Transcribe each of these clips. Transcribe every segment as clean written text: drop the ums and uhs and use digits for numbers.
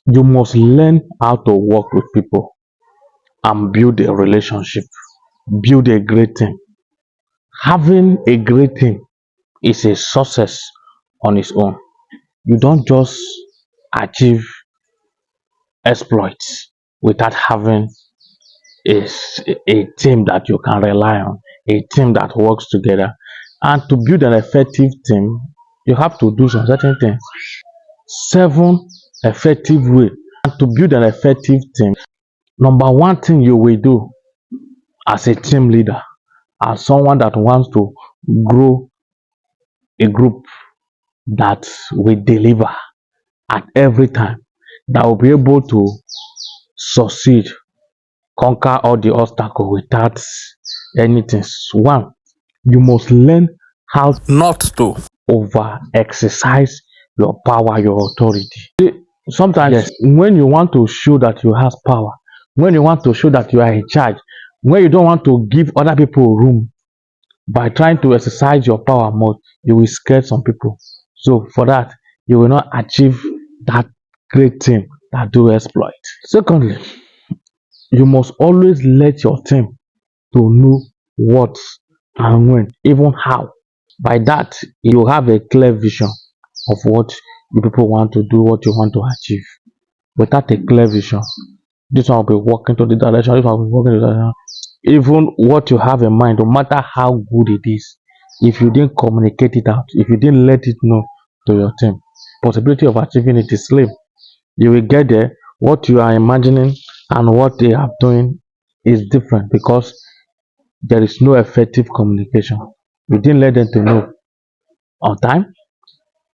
You must learn how to work with people and build a relationship, build a great team. Having a great team is a success on its own. You don't just achieve exploits without having a, a team that you can rely on, a team that works together. And to build an effective team, you have to do some certain things. 7 effective way. And to build an effective team, number one thing you will do as a team leader, as someone that wants to grow a group that will deliver at every time, that will be able to succeed, conquer all the obstacles without anything. One, you must learn how not to over exercise your power, your authority. Sometimes, yes, when you want to show that you have power, when you want to show that you are in charge, when you don't want to give other people room by trying to exercise your power more, you will scare some people. So for that, you will not achieve that great thing that do exploit. Secondly, you must always let your team to know what and when, even how. By that, you have a clear vision of what you people want to do, what you want to achieve. Without a clear vision, this one will be walking to the direction, this one will be walking to the direction. Even what you have in mind, no matter how good it is, if you didn't communicate it out, if you didn't let it know to your team, possibility of achieving it is slim. You will get there, what you are imagining and what they are doing is different because there is no effective communication. You didn't let them to know on time,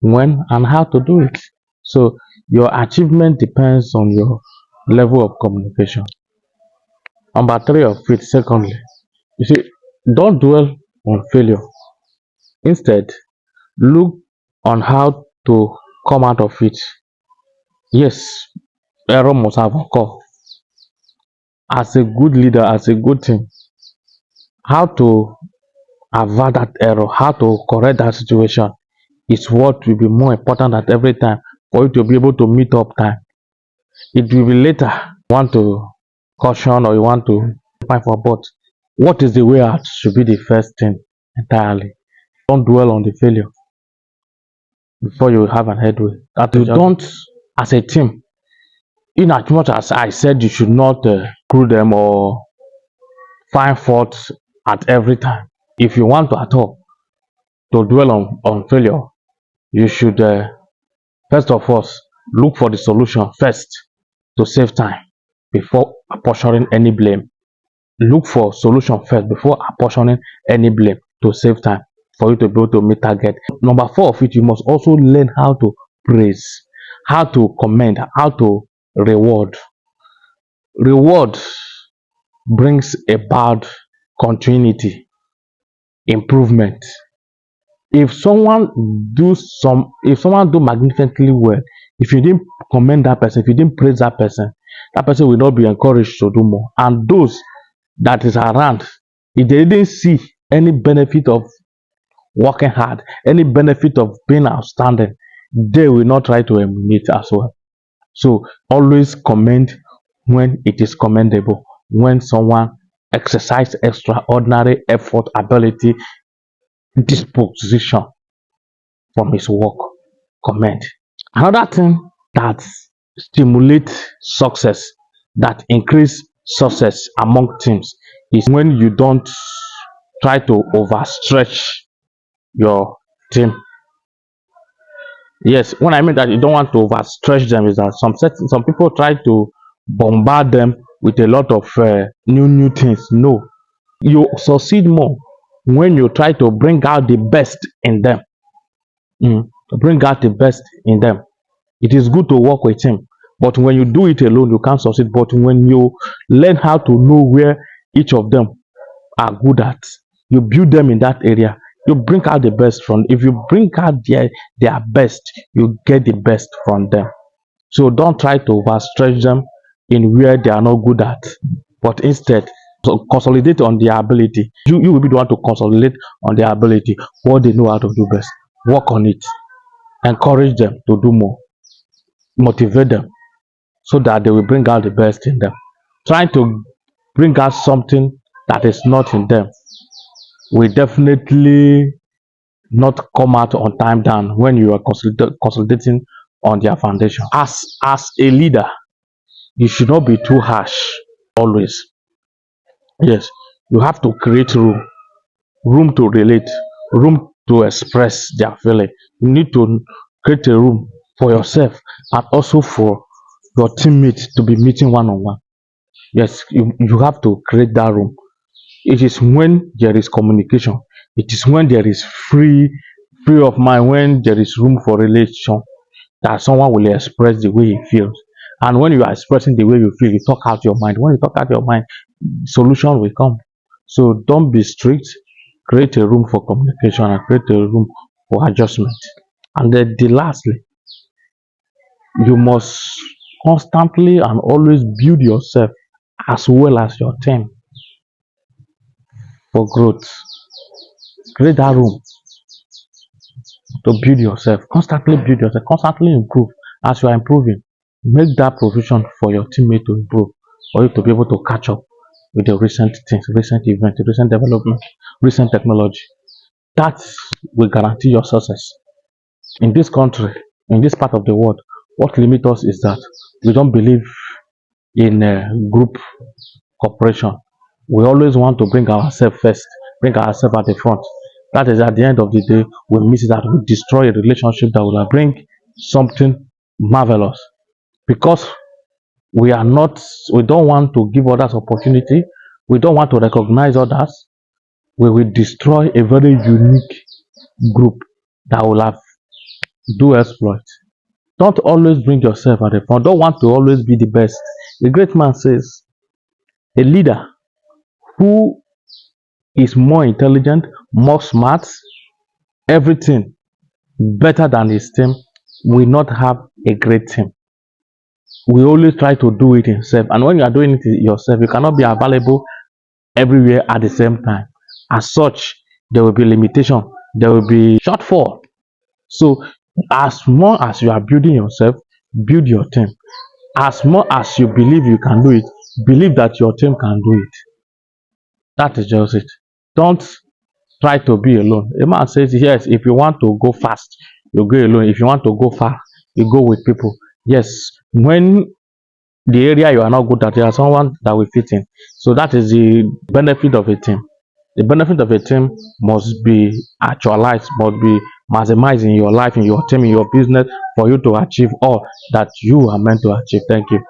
when, and how to do it. So your achievement depends on your level of communication. Number 3 of it, secondly, you see, don't dwell on failure. Instead, look on how to come out of it. Yes, error must have occurred. As a good leader, as a good team, how to avoid that error, how to correct that situation is what will be more important at every time for you to be able to meet up time. It will be later you want to caution or you want to find for, but what is the way out should be the first thing entirely. Don't dwell on the failure before you have an headway. That you don't, as a team, in as much as I said you should not screw them or find faults at every time. If you want to at all to dwell on failure, you should first of all look for the solution first to save time before apportioning any blame. Look for solution first before apportioning any blame to save time for you to be able to meet target. Number 4 of it, you must also learn how to praise, how to commend, how to reward. Reward brings about continuity, improvement. If someone do magnificently well, if you didn't commend that person, if you didn't praise that person will not be encouraged to do more. And those that is around, if they didn't see any benefit of working hard, any benefit of being outstanding, they will not try to emulate as well. So always commend when it is commendable. When someone exercise extraordinary effort, ability, disposition from his work, commend. Another thing that stimulate success, that increase success among teams, is when you don't try to overstretch your team. Yes, when I mean that you don't want to overstretch them, is that some people try to bombard them with a lot of new things. No, you succeed more when you try to bring out the best in them. To bring out the best in them. It is good to work with him, but when you do it alone, you can't succeed. But when you learn how to know where each of them are good at, you build them in that area, you bring out the best from. If you bring out their best, you get the best from them. So don't try to overstretch them in where they are not good at, but instead consolidate on their ability. You will be the one to consolidate on their ability, what they know how to do best. Work on it, encourage them to do more, motivate them, so that they will bring out the best in them. Trying to bring out something that is not in them will definitely not come out on time down when you are consolidating on their foundation. As a leader, you should not be too harsh always. Yes, you have to create room to relate, room to express their feeling. You need to create a room for yourself and also for your teammates to be meeting one on one. Yes, you have to create that room. It is when there is communication, it is when there is free of mind, when there is room for relation, that someone will express the way he feels. And when you are expressing the way you feel, you talk out your mind. When you talk out your mind, solution will come. So don't be strict. Create a room for communication and create a room for adjustment. And then lastly, you must constantly and always build yourself as well as your team for growth. Create that room to build yourself, constantly improve. As you are improving, make that provision for your teammate to improve, for you to be able to catch up with the recent things, recent events, recent development, recent technology. That will guarantee your success. In this country, in this part of the world, what limits us is that we don't believe in group cooperation. We always want to bring ourselves first, bring ourselves at the front. That is, at the end of the day, we miss that, we destroy a relationship that will bring something marvelous. Because we don't want to give others opportunity, we don't want to recognize others, we will destroy a very unique group that will have do exploit. Don't always bring yourself at the front. Don't want to always be the best. A great man says, a leader who is more intelligent, more smart, everything better than his team will not have a great team. We always try to do it himself. And when you are doing it yourself, you cannot be available everywhere at the same time. As such, there will be limitation, there will be shortfall. So as more as you are building yourself, build your team. As more as you believe you can do it, believe that your team can do it. That is just it. Don't try to be alone. A man says, yes, if you want to go fast, you go alone. If you want to go far, you go with people. Yes, when the area you are not good at, there is someone that will fit in. So that is the benefit of a team. The benefit of a team must be actualized, must be maximized in your life, in your team, in your business, for you to achieve all that you are meant to achieve. Thank you.